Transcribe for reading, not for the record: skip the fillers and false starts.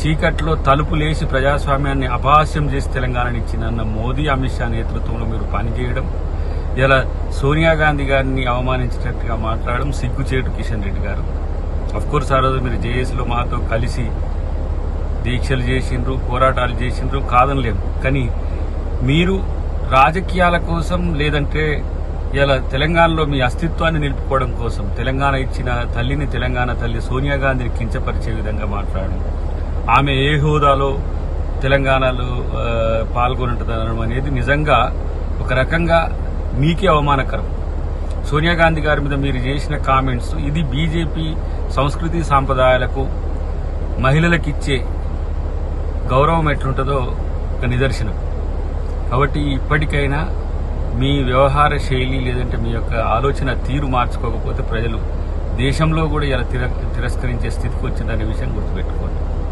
చీకట్లో తలుపులేసి ప్రజాస్వామ్యాన్ని అపహాస్యం చేసి తెలంగాణని ఇచ్చిన మోదీ అమిత్ షా నేతృత్వంలో మీరు పనిచేయడం, ఇలా సోనియా గాంధీ గారిని అవమానించినట్టుగా మాట్లాడడం సిగ్గుచేటు కిషన్ రెడ్డి గారు. అఫ్కోర్స్ ఆ రోజు మీరు జేఏసీలో మాతో కలిసి దీక్షలు చేసిండ్రు, పోరాటాలు చేసిండ్రు, కాదనలేము. కానీ మీరు రాజకీయాల కోసం లేదంటే ఇలా తెలంగాణలో మీ అస్తిత్వాన్ని నిలుపుకోవడం కోసం తెలంగాణ ఇచ్చిన తల్లిని, తెలంగాణ తల్లి సోనియా గాంధీని కించపరిచే విధంగా మాట్లాడడం, ఆమె ఏ హోదాలో తెలంగాణలో పాల్గొంటుందనడం అనేది నిజంగా ఒక రకంగా మీకే అవమానకరం. సోనియా గాంధీ గారి మీద మీరు చేసిన కామెంట్స్ ఇది బీజేపీ సంస్కృతి సాంప్రదాయాలకు మహిళలకిచ్చే గౌరవం ఎట్లుంటుందో ఒక నిదర్శనం. కాబట్టి ఇప్పటికైనా మీ వ్యవహార శైలి లేదంటే మీ యొక్క ఆలోచన తీరు మార్చుకోకపోతే ప్రజలు దేశంలో కూడా ఇలా తిరస్కరించే స్థితికి వచ్చిందనే విషయం గుర్తుపెట్టుకోండి.